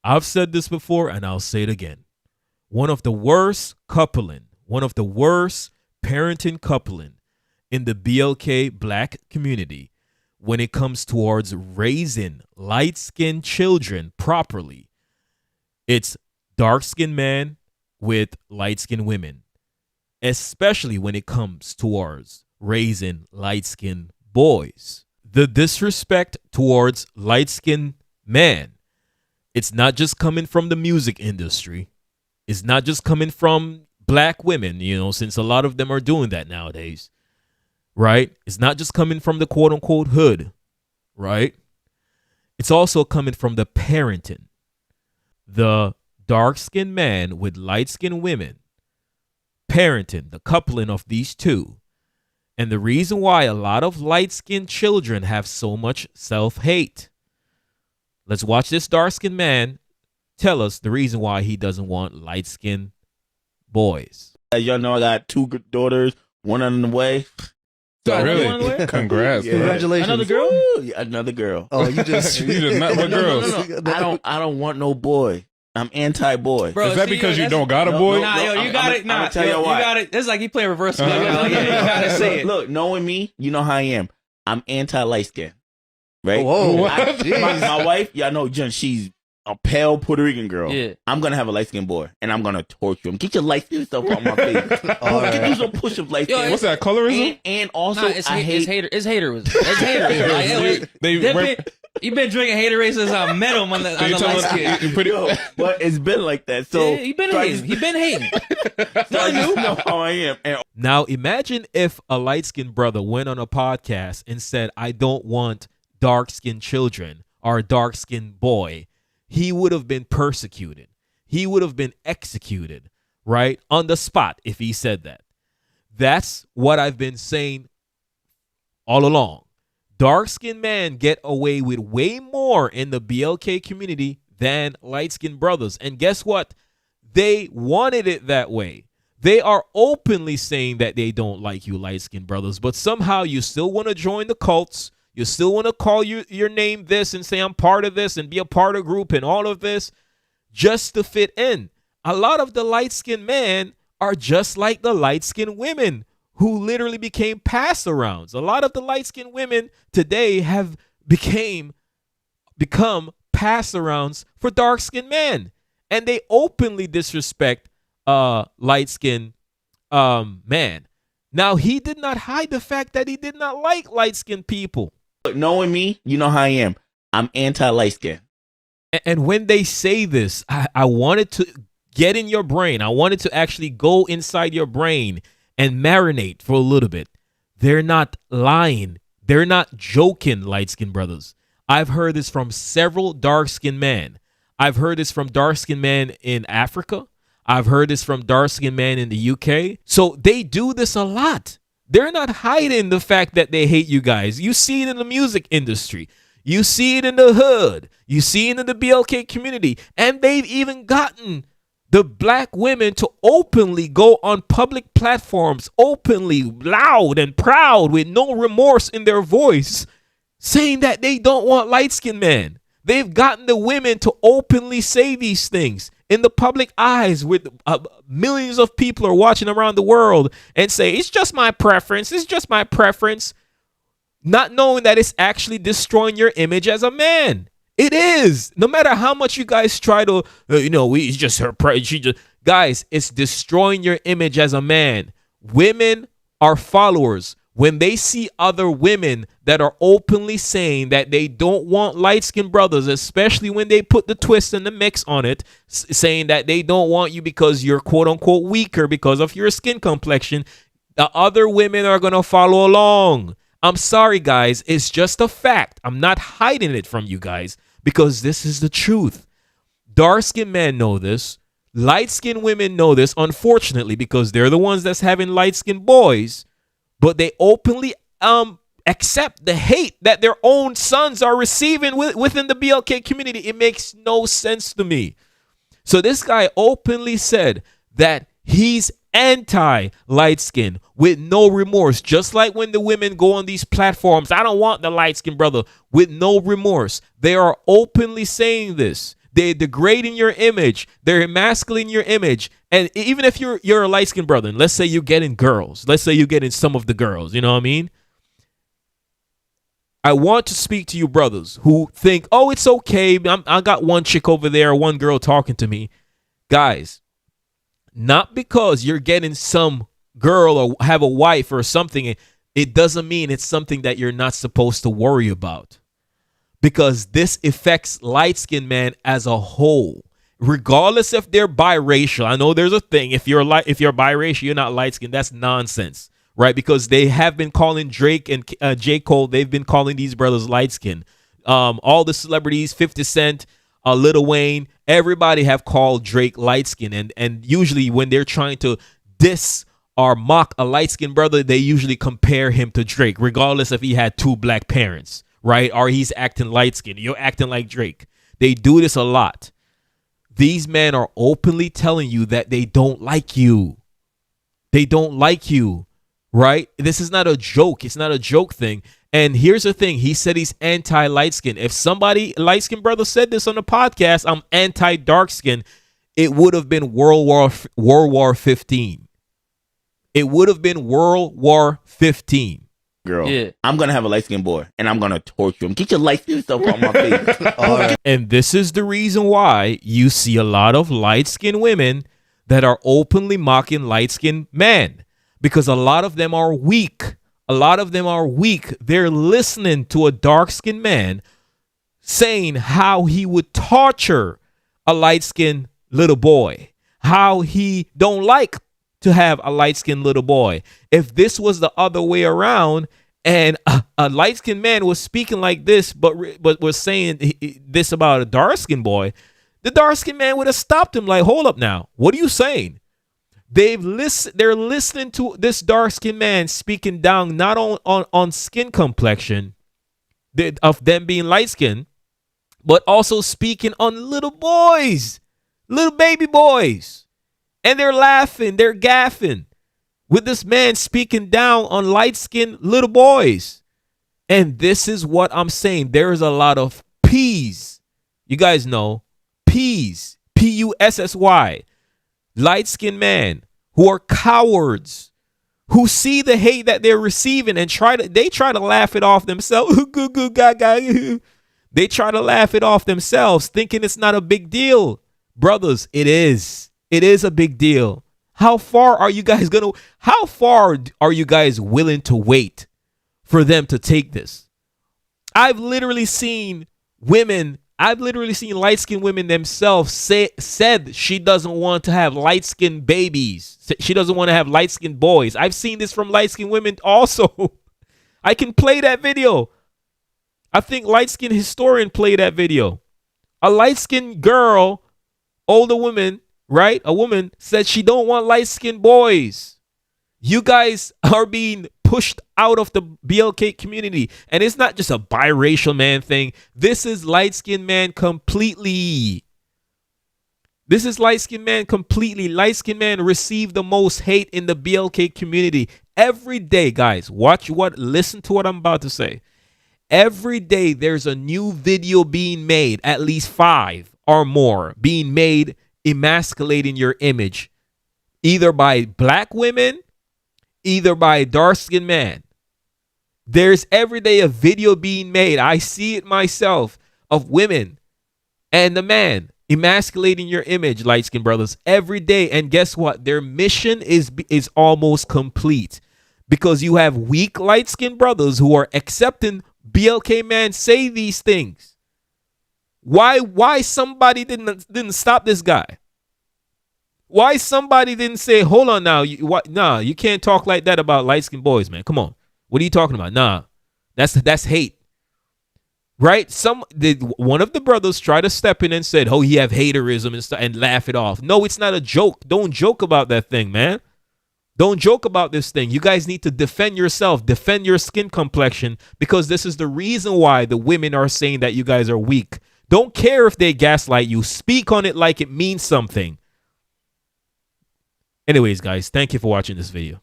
I've said this before and I'll say it again. One of the worst coupling, one of the worst parenting coupling in the BLK black community when it comes towards raising light-skinned children properly. It's dark-skinned men with light-skinned women, especially when it comes towards raising light-skinned boys. The disrespect towards light-skinned men, it's not just coming from the music industry. It's not just coming from black women, since a lot of them are doing that nowadays, right? It's not just coming from the quote-unquote hood, right? It's also coming from the parenting. The dark-skinned man with light-skinned women, parenting, the coupling of these two. And the reason why a lot of light-skinned children have so much self-hate. Let's watch this dark-skinned man tell us the reason why he doesn't want light-skinned boys. As y'all know, I got 2 daughters, one on the way. So really? Congrats. Yeah. Congratulations. Another girl? Ooh, yeah, another girl. Oh, you just met with girls. No. I don't want no boy. I'm anti-boy. Bro, is that because you don't got a boy? Nah, yo, you got it. Nah, tell you why. You got it. It's like you playing reverse. You gotta say it. Look, knowing me, you know how I am. I'm anti-light skin. Right? Whoa. My wife, y'all know Jen, she's a pale Puerto Rican girl. Yeah. I'm going to have a light-skinned boy, and I'm going to torture him. Get your light-skinned stuff on my face. Get you some push-up light-skinned. What's that, colorism? And also, it's hater. It's haters. You've been drinking Haterade since I met him on the light skin. But it's been like that. So yeah, he been hating. I just know how I am. And now imagine if a light-skinned brother went on a podcast and said, I don't want dark-skinned children or a dark-skinned boy. He would have been persecuted. He would have been executed, right? On the spot if he said that. That's what I've been saying all along. Dark-skinned men get away with way more in the BLK community than light-skinned brothers. And guess what? They wanted it that way. They are openly saying that they don't like you light-skinned brothers, but somehow you still want to join the cults. You still want to call your name this and say I'm part of this and be a part of a group and all of this just to fit in. A lot of the light-skinned men are just like the light-skinned women who literally became pass-arounds. A lot of the light-skinned women today have become pass-arounds for dark-skinned men. And they openly disrespect light-skinned man. Now, he did not hide the fact that he did not like light-skinned people. knowing me, you know how I am. I'm anti-light skin. And when they say this, I wanted to get in your brain. I wanted to actually go inside your brain and marinate for a little bit. They're not lying. They're not joking, light-skinned brothers. I've heard this from several dark-skinned men. I've heard this from dark-skinned men in Africa. I've heard this from dark-skinned men in the UK. So they do this a lot. They're not hiding the fact that they hate you guys. You see it in the music industry. You see it in the hood. You see it in the BLK community. And they've even gotten the black women to openly go on public platforms, openly, loud and proud with no remorse in their voice, saying that they don't want light-skinned men. They've gotten the women to openly say these things in the public eyes with millions of people are watching around the world and say, it's just my preference. It's just my preference. Not knowing that it's actually destroying your image as a man. It is. No matter how much you guys try to, it's just her. Guys, it's destroying your image as a man. Women are followers. When they see other women that are openly saying that they don't want light-skinned brothers, especially when they put the twist and the mix on it, saying that they don't want you because you're quote-unquote weaker because of your skin complexion, the other women are going to follow along. I'm sorry, guys. It's just a fact. I'm not hiding it from you guys because this is the truth. Dark-skinned men know this. Light-skinned women know this, unfortunately, because they're the ones that's having light-skinned boys. But they openly accept the hate that their own sons are receiving within the BLK community. It makes no sense to me. So this guy openly said that he's anti-light skin with no remorse. Just like when the women go on these platforms, I don't want the light skin brother, with no remorse. They are openly saying this. They're degrading your image. They're emasculating your image. And even if you're a light-skinned brother, and let's say you're getting girls. Let's say you're getting some of the girls. You know what I mean? I want to speak to you brothers who think, oh, it's okay. I got one chick over there, one girl talking to me. Guys, not because you're getting some girl or have a wife or something, it doesn't mean it's something that you're not supposed to worry about. Because this affects light-skinned men as a whole, regardless if they're biracial. I know there's a thing. If you're biracial, you're not light-skinned. That's nonsense, right? Because they have been calling Drake and J. Cole, they've been calling these brothers light-skinned. All the celebrities, 50 Cent, Lil Wayne, everybody have called Drake light-skinned. And usually when they're trying to diss or mock a light-skinned brother, they usually compare him to Drake, regardless if he had two black parents. Right? Or he's acting light-skinned. You're acting like Drake. They do this a lot. These men are openly telling you that they don't like you. They don't like you. Right? This is not a joke. It's not a joke thing. And here's the thing. He said he's anti-light-skin. If somebody, light-skinned brother, said this on the podcast, I'm anti-dark-skin, it would have been World War 15. It would have been World War 15. Girl, yeah. I'm gonna have a light-skinned boy, and I'm gonna torture him. Get your light-skinned stuff on my face. Right. And this is the reason why you see a lot of light-skinned women that are openly mocking light-skinned men, because a lot of them are weak. A lot of them are weak. They're listening to a dark-skinned man saying how he would torture a light-skinned little boy, how he don't like to have a light-skinned little boy. If this was the other way around and a light-skinned man was speaking like this but was saying this about a dark-skinned boy, the dark-skinned man would have stopped him like, hold up now. What are you saying? They're listening to this dark-skinned man speaking down not on skin complexion of them being light-skinned, but also speaking on little boys, little baby boys. And they're laughing, they're gaffing with this man speaking down on light-skinned little boys. And this is what I'm saying. There is a lot of P's. You guys know, P's, P-U-S-S-Y, light-skinned men who are cowards, who see the hate that they're receiving and try to laugh it off themselves. They try to laugh it off themselves, thinking it's not a big deal. Brothers, it is. It is a big deal. How far are you guys willing to wait for them to take this? I've literally seen light-skinned women themselves said she doesn't want to have light-skinned babies. She doesn't want to have light-skinned boys. I've seen this from light-skinned women also. I can play that video. I think light-skinned historian played that video. A light-skinned girl, older woman, right? A woman said she don't want light-skinned boys. You guys are being pushed out of the BLK community. And it's not just a biracial man thing. This is light-skinned man completely. This is light-skinned man completely. Light-skinned man receive the most hate in the BLK community. Every day, guys, listen to what I'm about to say. Every day there's a new video being made, at least 5 or more, being made emasculating your image, either by black women, either by dark-skinned men. There's every day a video being made. I see it myself, of women and the man emasculating your image, light-skinned brothers, every day. And guess what? Their mission is almost complete, because you have weak light-skinned brothers who are accepting BLK man say these things. Why somebody didn't stop this guy? Why somebody didn't say, hold on now, you can't talk like that about light-skinned boys, man. Come on. What are you talking about? Nah. That's hate. Right? One of the brothers tried to step in and said, oh, he have haterism and laugh it off. No, it's not a joke. Don't joke about that thing, man. Don't joke about this thing. You guys need to defend yourself, defend your skin complexion, because this is the reason why the women are saying that you guys are weak. Don't care if they gaslight you. Speak on it like it means something. Anyways, guys, thank you for watching this video.